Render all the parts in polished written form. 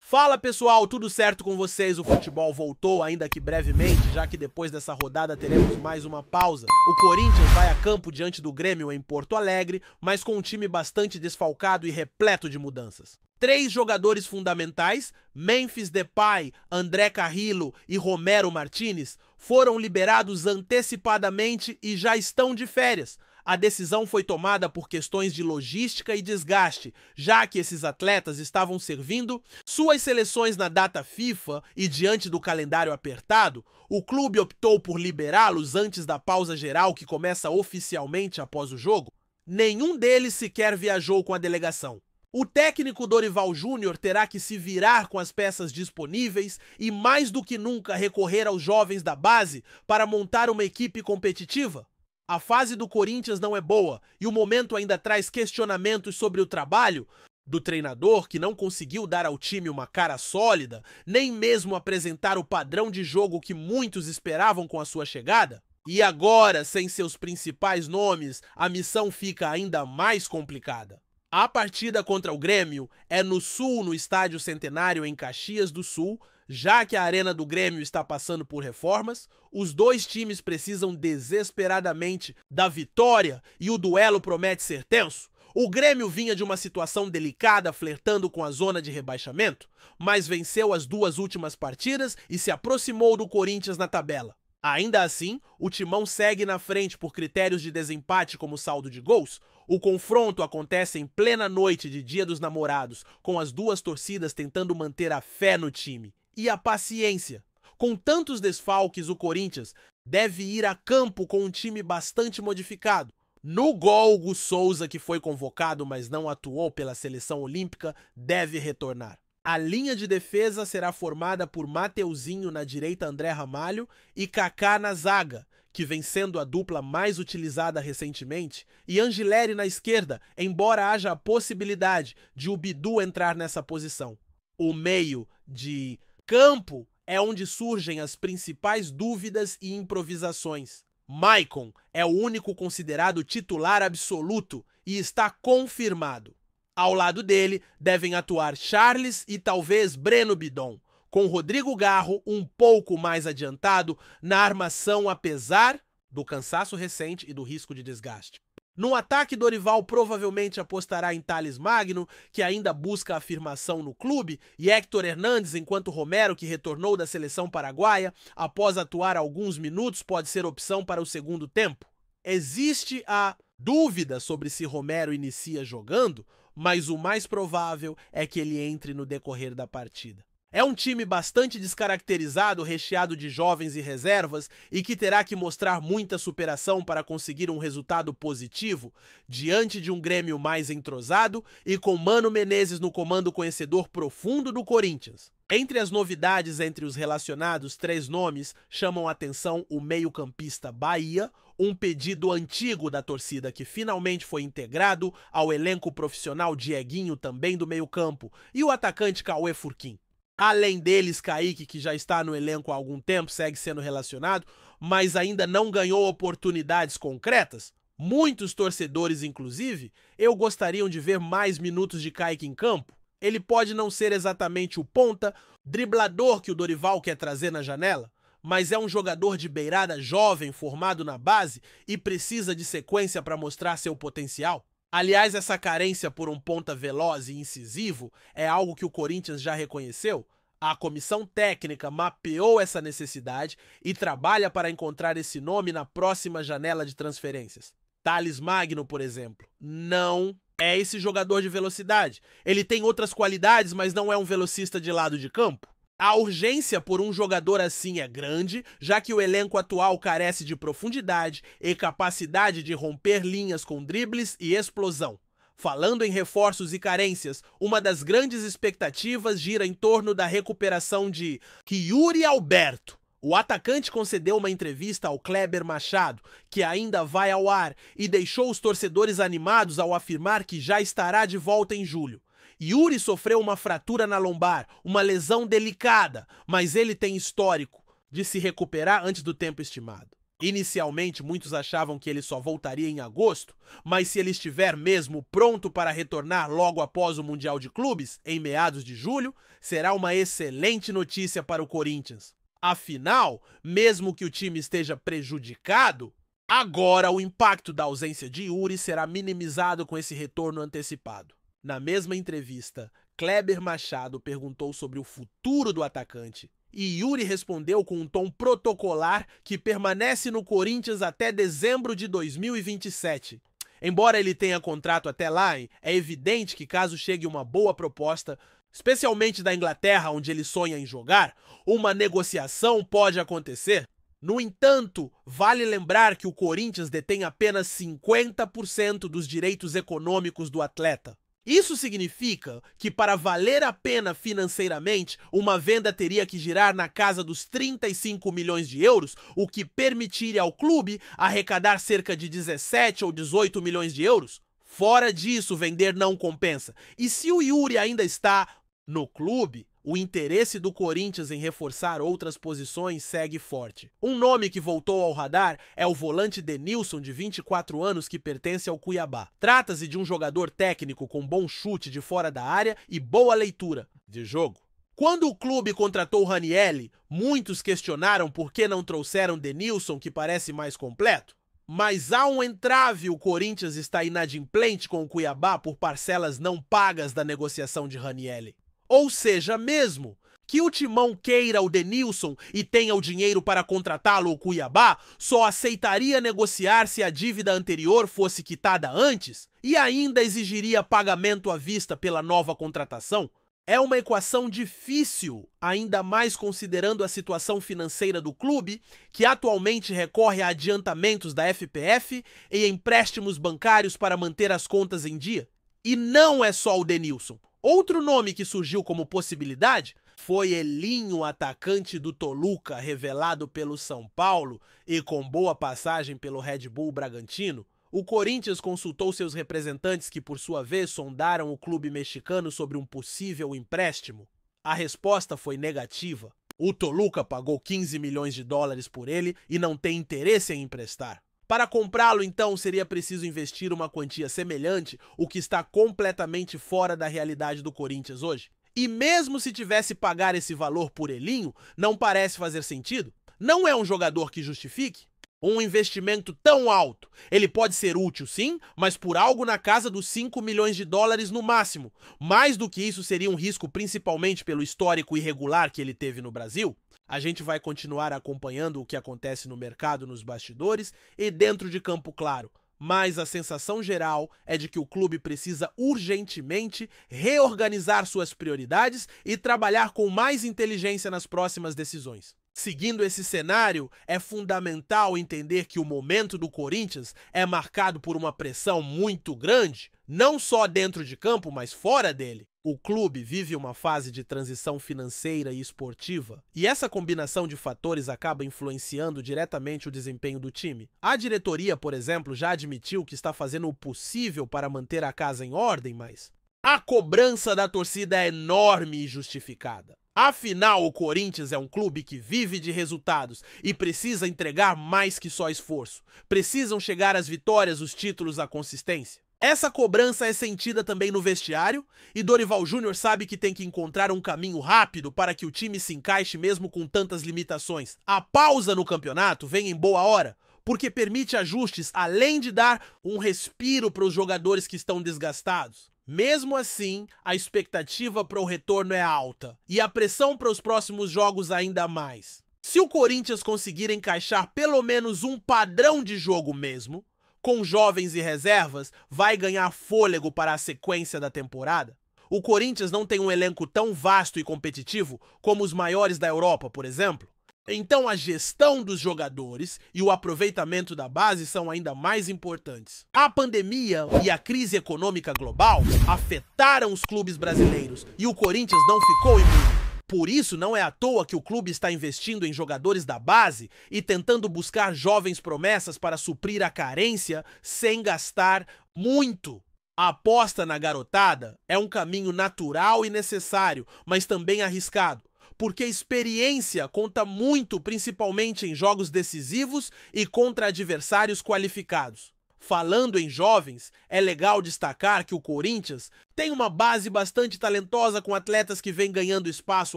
Fala pessoal, tudo certo com vocês? O futebol voltou, ainda que brevemente, já que depois dessa rodada teremos mais uma pausa. O Corinthians vai a campo diante do Grêmio em Porto Alegre, mas com um time bastante desfalcado e repleto de mudanças. 3 jogadores fundamentais, Memphis Depay, André Carrillo e Romero Martinez, foram liberados antecipadamente e já estão de férias. A decisão foi tomada por questões de logística e desgaste, já que esses atletas estavam servindo suas seleções na data FIFA e diante do calendário apertado, o clube optou por liberá-los antes da pausa geral que começa oficialmente após o jogo. Nenhum deles sequer viajou com a delegação. O técnico Dorival Júnior terá que se virar com as peças disponíveis e mais do que nunca recorrer aos jovens da base para montar uma equipe competitiva. A fase do Corinthians não é boa e o momento ainda traz questionamentos sobre o trabalho do treinador, que não conseguiu dar ao time uma cara sólida, nem mesmo apresentar o padrão de jogo que muitos esperavam com a sua chegada. E agora, sem seus principais nomes, a missão fica ainda mais complicada. A partida contra o Grêmio é no Sul, no Estádio Centenário, em Caxias do Sul. Já que a Arena do Grêmio está passando por reformas, os dois times precisam desesperadamente da vitória e o duelo promete ser tenso. O Grêmio vinha de uma situação delicada, flertando com a zona de rebaixamento, mas venceu as 2 últimas partidas e se aproximou do Corinthians na tabela. Ainda assim, o Timão segue na frente por critérios de desempate como saldo de gols. O confronto acontece em plena noite de Dia dos Namorados, com as 2 torcidas tentando manter a fé no time. E a paciência. Com tantos desfalques, o Corinthians deve ir a campo com um time bastante modificado. No gol, Hugo Souza, que foi convocado, mas não atuou pela seleção olímpica, deve retornar. A linha de defesa será formada por Mateuzinho na direita, André Ramalho e Kaká na zaga, que vem sendo a dupla mais utilizada recentemente, e Angileri na esquerda, embora haja a possibilidade de o Bidu entrar nessa posição. O meio de campo é onde surgem as principais dúvidas e improvisações. Maicon é o único considerado titular absoluto e está confirmado. Ao lado dele devem atuar Charles e talvez Breno Bidon, com Rodrigo Garro um pouco mais adiantado na armação apesar do cansaço recente e do risco de desgaste. No ataque, Dorival provavelmente apostará em Thales Magno, que ainda busca afirmação no clube, e Héctor Hernandes, enquanto Romero, que retornou da seleção paraguaia, após atuar alguns minutos, pode ser opção para o segundo tempo. Existe a dúvida sobre se Romero inicia jogando, mas o mais provável é que ele entre no decorrer da partida. É um time bastante descaracterizado, recheado de jovens e reservas, e que terá que mostrar muita superação para conseguir um resultado positivo diante de um Grêmio mais entrosado e com Mano Menezes no comando conhecedor profundo do Corinthians. Entre as novidades entre os relacionados, 3 nomes chamam a atenção: o meio-campista Bahia, um pedido antigo da torcida que finalmente foi integrado ao elenco profissional Dieguinho, também do meio-campo, e o atacante Cauê Furquim. Além deles, Kaique, que já está no elenco há algum tempo, segue sendo relacionado, mas ainda não ganhou oportunidades concretas. Muitos torcedores, inclusive, gostariam de ver mais minutos de Kaique em campo. Ele pode não ser exatamente o ponta, driblador que o Dorival quer trazer na janela, mas é um jogador de beirada jovem, formado na base e precisa de sequência para mostrar seu potencial. Aliás, essa carência por um ponta veloz e incisivo é algo que o Corinthians já reconheceu. A comissão técnica mapeou essa necessidade e trabalha para encontrar esse nome na próxima janela de transferências. Thales Magno, por exemplo, não é esse jogador de velocidade. Ele tem outras qualidades, mas não é um velocista de lado de campo. A urgência por um jogador assim é grande, já que o elenco atual carece de profundidade e capacidade de romper linhas com dribles e explosão. Falando em reforços e carências, uma das grandes expectativas gira em torno da recuperação de Yuri Alberto. O atacante concedeu uma entrevista ao Kleber Machado, que ainda vai ao ar, e deixou os torcedores animados ao afirmar que já estará de volta em julho. Yuri sofreu uma fratura na lombar, uma lesão delicada, mas ele tem histórico de se recuperar antes do tempo estimado. Inicialmente, muitos achavam que ele só voltaria em agosto, mas se ele estiver mesmo pronto para retornar logo após o Mundial de Clubes, em meados de julho, será uma excelente notícia para o Corinthians. Afinal, mesmo que o time esteja prejudicado, agora o impacto da ausência de Yuri será minimizado com esse retorno antecipado. Na mesma entrevista, Kleber Machado perguntou sobre o futuro do atacante e Yuri respondeu com um tom protocolar que permanece no Corinthians até dezembro de 2027. Embora ele tenha contrato até lá, é evidente que caso chegue uma boa proposta, especialmente da Inglaterra, onde ele sonha em jogar, uma negociação pode acontecer. No entanto, vale lembrar que o Corinthians detém apenas 50% dos direitos econômicos do atleta. Isso significa que, para valer a pena financeiramente, uma venda teria que girar na casa dos 35 milhões de euros, o que permitiria ao clube arrecadar cerca de 17 ou 18 milhões de euros. Fora disso, vender não compensa. E se o Yuri ainda está no clube, o interesse do Corinthians em reforçar outras posições segue forte. Um nome que voltou ao radar é o volante Denilson, de 24 anos, que pertence ao Cuiabá. Trata-se de um jogador técnico com bom chute de fora da área e boa leitura de jogo. Quando o clube contratou o Ranieri, muitos questionaram por que não trouxeram Denilson, que parece mais completo. Mas há um entrave: o Corinthians está inadimplente com o Cuiabá por parcelas não pagas da negociação de Ranieri. Ou seja, mesmo que o Timão queira o Denilson e tenha o dinheiro para contratá-lo, o Cuiabá só aceitaria negociar se a dívida anterior fosse quitada antes e ainda exigiria pagamento à vista pela nova contratação. É uma equação difícil, ainda mais considerando a situação financeira do clube, que atualmente recorre a adiantamentos da FPF e empréstimos bancários para manter as contas em dia. E não é só o Denilson. Outro nome que surgiu como possibilidade foi Elinho, atacante do Toluca, revelado pelo São Paulo e com boa passagem pelo Red Bull Bragantino. O Corinthians consultou seus representantes, que por sua vez sondaram o clube mexicano sobre um possível empréstimo. A resposta foi negativa. O Toluca pagou 15 milhões de dólares por ele e não tem interesse em emprestar. Para comprá-lo, então, seria preciso investir uma quantia semelhante, o que está completamente fora da realidade do Corinthians hoje. E mesmo se tivesse pagar esse valor por Elinho, não parece fazer sentido. Não é um jogador que justifique um investimento tão alto. Ele pode ser útil, sim, mas por algo na casa dos 5 milhões de dólares no máximo. Mais do que isso seria um risco, principalmente pelo histórico irregular que ele teve no Brasil. A gente vai continuar acompanhando o que acontece no mercado, nos bastidores e dentro de campo, claro. Mas a sensação geral é de que o clube precisa urgentemente reorganizar suas prioridades e trabalhar com mais inteligência nas próximas decisões. Seguindo esse cenário, é fundamental entender que o momento do Corinthians é marcado por uma pressão muito grande, não só dentro de campo, mas fora dele. O clube vive uma fase de transição financeira e esportiva, e essa combinação de fatores acaba influenciando diretamente o desempenho do time. A diretoria, por exemplo, já admitiu que está fazendo o possível para manter a casa em ordem, mas a cobrança da torcida é enorme e justificada. Afinal, o Corinthians é um clube que vive de resultados e precisa entregar mais que só esforço. Precisam chegar às vitórias, os títulos, a consistência. Essa cobrança é sentida também no vestiário e Dorival Júnior sabe que tem que encontrar um caminho rápido para que o time se encaixe mesmo com tantas limitações. A pausa no campeonato vem em boa hora, porque permite ajustes, além de dar um respiro para os jogadores que estão desgastados. Mesmo assim, a expectativa para o retorno é alta e a pressão para os próximos jogos ainda mais. Se o Corinthians conseguir encaixar pelo menos um padrão de jogo mesmo, com jovens e reservas, vai ganhar fôlego para a sequência da temporada. O Corinthians não tem um elenco tão vasto e competitivo como os maiores da Europa, por exemplo. Então a gestão dos jogadores e o aproveitamento da base são ainda mais importantes. A pandemia e a crise econômica global afetaram os clubes brasileiros e o Corinthians não ficou imune. Por isso, não é à toa que o clube está investindo em jogadores da base e tentando buscar jovens promessas para suprir a carência sem gastar muito. A aposta na garotada é um caminho natural e necessário, mas também arriscado, porque experiência conta muito, principalmente em jogos decisivos e contra adversários qualificados. Falando em jovens, é legal destacar que o Corinthians tem uma base bastante talentosa com atletas que vêm ganhando espaço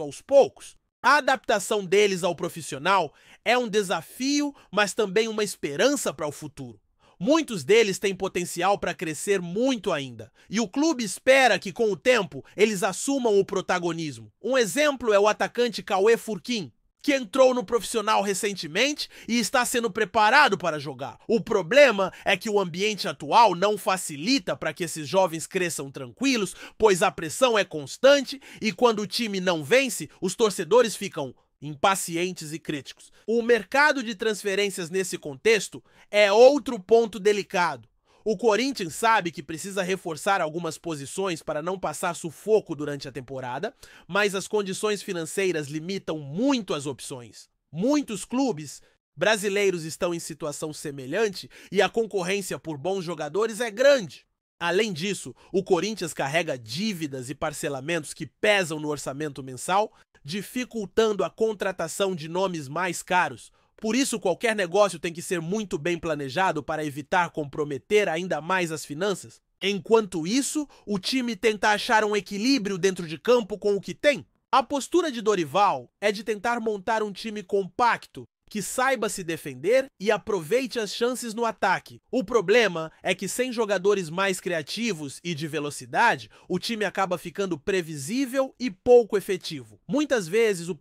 aos poucos. A adaptação deles ao profissional é um desafio, mas também uma esperança para o futuro. Muitos deles têm potencial para crescer muito ainda, e o clube espera que, com o tempo, eles assumam o protagonismo. Um exemplo é o atacante Cauê Furquim, que entrou no profissional recentemente e está sendo preparado para jogar. O problema é que o ambiente atual não facilita para que esses jovens cresçam tranquilos, pois a pressão é constante e quando o time não vence, os torcedores ficam impacientes e críticos. O mercado de transferências nesse contexto é outro ponto delicado. O Corinthians sabe que precisa reforçar algumas posições para não passar sufoco durante a temporada, mas as condições financeiras limitam muito as opções. Muitos clubes brasileiros estão em situação semelhante e a concorrência por bons jogadores é grande. Além disso, o Corinthians carrega dívidas e parcelamentos que pesam no orçamento mensal, dificultando a contratação de nomes mais caros. Por isso, qualquer negócio tem que ser muito bem planejado para evitar comprometer ainda mais as finanças. Enquanto isso, o time tenta achar um equilíbrio dentro de campo com o que tem. A postura de Dorival é de tentar montar um time compacto, que saiba se defender e aproveite as chances no ataque. O problema é que sem jogadores mais criativos e de velocidade, o time acaba ficando previsível e pouco efetivo. Muitas vezes o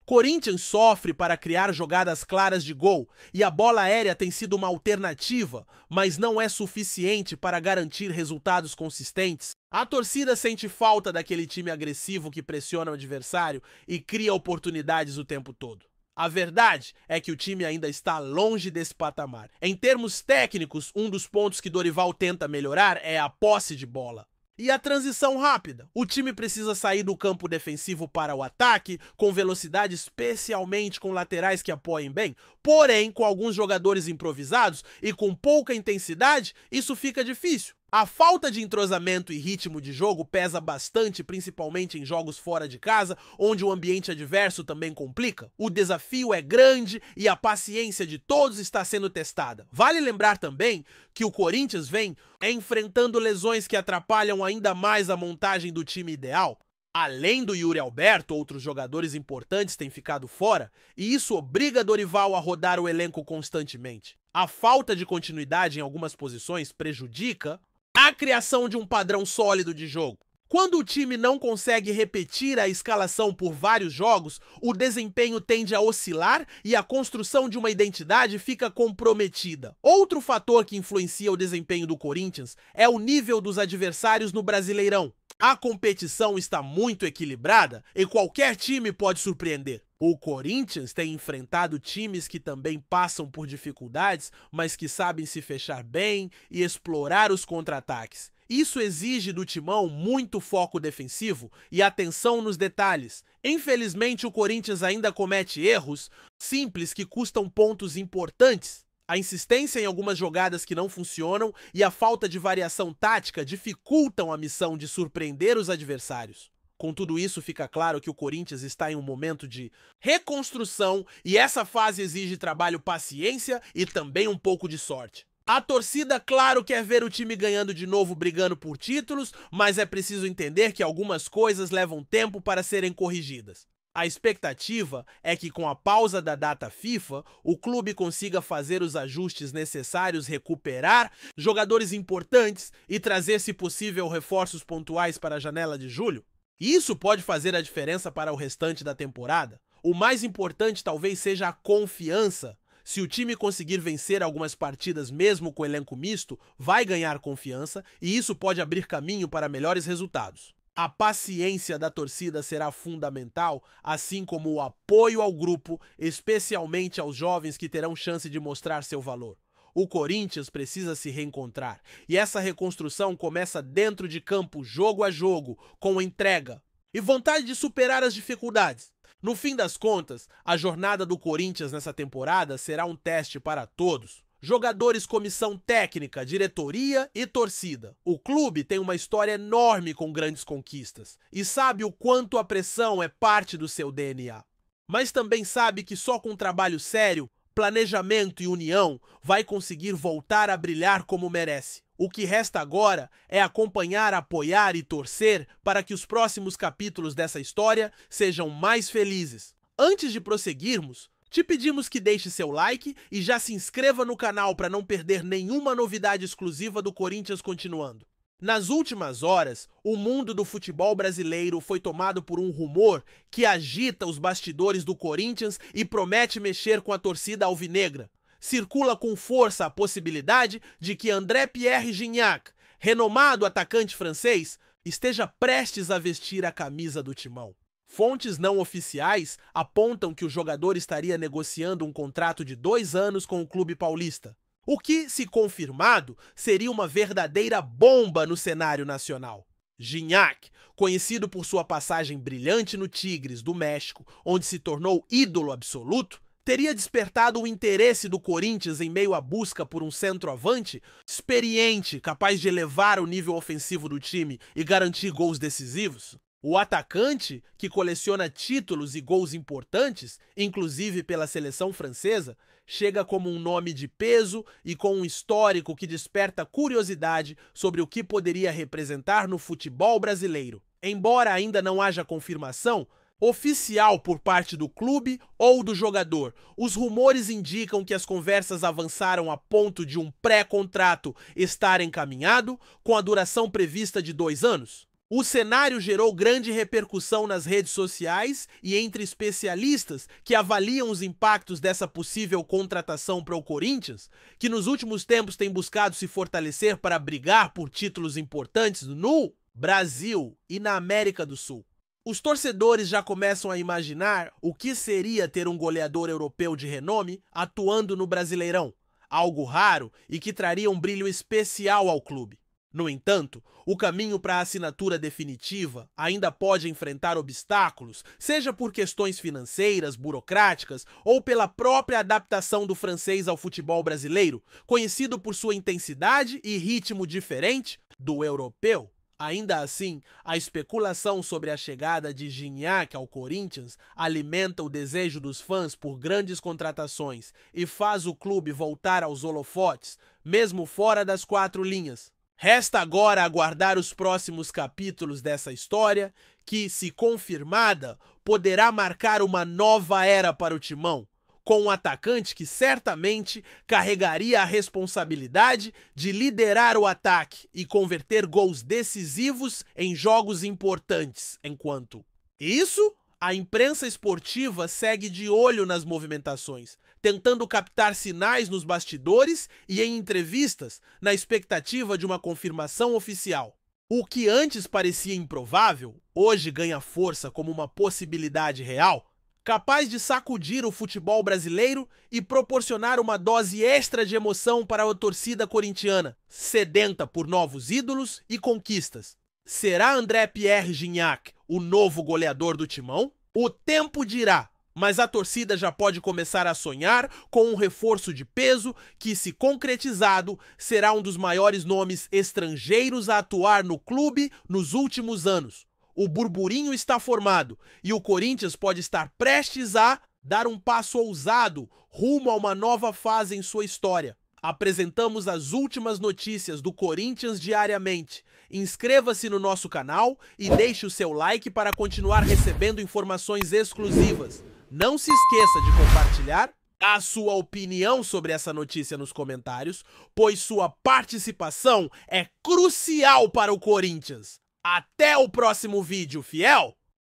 Corinthians sofre para criar jogadas claras de gol e a bola aérea tem sido uma alternativa, mas não é suficiente para garantir resultados consistentes. A torcida sente falta daquele time agressivo que pressiona o adversário e cria oportunidades o tempo todo. A verdade é que o time ainda está longe desse patamar. Em termos técnicos, um dos pontos que Dorival tenta melhorar é a posse de bola. E a transição rápida. O time precisa sair do campo defensivo para o ataque, com velocidade, especialmente com laterais que apoiem bem. Porém, com alguns jogadores improvisados e com pouca intensidade, isso fica difícil. A falta de entrosamento e ritmo de jogo pesa bastante, principalmente em jogos fora de casa, onde o ambiente adverso também complica. O desafio é grande e a paciência de todos está sendo testada. Vale lembrar também que o Corinthians vem enfrentando lesões que atrapalham ainda mais a montagem do time ideal. Além do Yuri Alberto, outros jogadores importantes têm ficado fora, e isso obriga Dorival a rodar o elenco constantemente. A falta de continuidade em algumas posições prejudica a criação de um padrão sólido de jogo. Quando o time não consegue repetir a escalação por vários jogos, o desempenho tende a oscilar e a construção de uma identidade fica comprometida. Outro fator que influencia o desempenho do Corinthians é o nível dos adversários no Brasileirão. A competição está muito equilibrada e qualquer time pode surpreender. O Corinthians tem enfrentado times que também passam por dificuldades, mas que sabem se fechar bem e explorar os contra-ataques. Isso exige do timão muito foco defensivo e atenção nos detalhes. Infelizmente, o Corinthians ainda comete erros simples que custam pontos importantes. A insistência em algumas jogadas que não funcionam e a falta de variação tática dificultam a missão de surpreender os adversários. Com tudo isso, fica claro que o Corinthians está em um momento de reconstrução e essa fase exige trabalho, paciência e também um pouco de sorte. A torcida, claro, quer ver o time ganhando de novo, brigando por títulos, mas é preciso entender que algumas coisas levam tempo para serem corrigidas. A expectativa é que, com a pausa da data FIFA, o clube consiga fazer os ajustes necessários, recuperar jogadores importantes e trazer, se possível, reforços pontuais para a janela de julho. Isso pode fazer a diferença para o restante da temporada. O mais importante talvez seja a confiança. Se o time conseguir vencer algumas partidas mesmo com elenco misto, vai ganhar confiança e isso pode abrir caminho para melhores resultados. A paciência da torcida será fundamental, assim como o apoio ao grupo, especialmente aos jovens que terão chance de mostrar seu valor. O Corinthians precisa se reencontrar, e essa reconstrução começa dentro de campo, jogo a jogo, com entrega e vontade de superar as dificuldades. No fim das contas, a jornada do Corinthians nessa temporada será um teste para todos. Jogadores, comissão técnica, diretoria e torcida. O clube tem uma história enorme com grandes conquistas e sabe o quanto a pressão é parte do seu DNA. Mas também sabe que só com trabalho sério, planejamento e união vai conseguir voltar a brilhar como merece. O que resta agora é acompanhar, apoiar e torcer para que os próximos capítulos dessa história sejam mais felizes. Antes de prosseguirmos, te pedimos que deixe seu like e já se inscreva no canal para não perder nenhuma novidade exclusiva do Corinthians continuando. Nas últimas horas, o mundo do futebol brasileiro foi tomado por um rumor que agita os bastidores do Corinthians e promete mexer com a torcida alvinegra. Circula com força a possibilidade de que André-Pierre Gignac, renomado atacante francês, esteja prestes a vestir a camisa do Timão. Fontes não oficiais apontam que o jogador estaria negociando um contrato de 2 anos com o clube paulista, o que, se confirmado, seria uma verdadeira bomba no cenário nacional. Gignac, conhecido por sua passagem brilhante no Tigres do México, onde se tornou ídolo absoluto, teria despertado o interesse do Corinthians em meio à busca por um centroavante experiente, capaz de elevar o nível ofensivo do time e garantir gols decisivos. O atacante, que coleciona títulos e gols importantes, inclusive pela seleção francesa, chega como um nome de peso e com um histórico que desperta curiosidade sobre o que poderia representar no futebol brasileiro. Embora ainda não haja confirmação oficial por parte do clube ou do jogador, os rumores indicam que as conversas avançaram a ponto de um pré-contrato estar encaminhado, com a duração prevista de 2 anos. O cenário gerou grande repercussão nas redes sociais e entre especialistas que avaliam os impactos dessa possível contratação para o Corinthians, que nos últimos tempos tem buscado se fortalecer para brigar por títulos importantes no Brasil e na América do Sul. Os torcedores já começam a imaginar o que seria ter um goleador europeu de renome atuando no Brasileirão, algo raro e que traria um brilho especial ao clube. No entanto, o caminho para a assinatura definitiva ainda pode enfrentar obstáculos, seja por questões financeiras, burocráticas ou pela própria adaptação do francês ao futebol brasileiro, conhecido por sua intensidade e ritmo diferente do europeu. Ainda assim, a especulação sobre a chegada de Gignac ao Corinthians alimenta o desejo dos fãs por grandes contratações e faz o clube voltar aos holofotes, mesmo fora das 4 linhas. Resta agora aguardar os próximos capítulos dessa história, que, se confirmada, poderá marcar uma nova era para o Timão, com um atacante que certamente carregaria a responsabilidade de liderar o ataque e converter gols decisivos em jogos importantes, enquanto isso, a imprensa esportiva segue de olho nas movimentações, tentando captar sinais nos bastidores e em entrevistas, na expectativa de uma confirmação oficial. O que antes parecia improvável, hoje ganha força como uma possibilidade real, capaz de sacudir o futebol brasileiro e proporcionar uma dose extra de emoção para a torcida corintiana, sedenta por novos ídolos e conquistas. Será André-Pierre Gignac o novo goleador do Timão? O tempo dirá, mas a torcida já pode começar a sonhar com um reforço de peso que, se concretizado, será um dos maiores nomes estrangeiros a atuar no clube nos últimos anos. O burburinho está formado e o Corinthians pode estar prestes a dar um passo ousado rumo a uma nova fase em sua história. Apresentamos as últimas notícias do Corinthians diariamente. Inscreva-se no nosso canal e deixe o seu like para continuar recebendo informações exclusivas. Não se esqueça de compartilhar a sua opinião sobre essa notícia nos comentários, pois sua participação é crucial para o Corinthians. Até o próximo vídeo, fiel!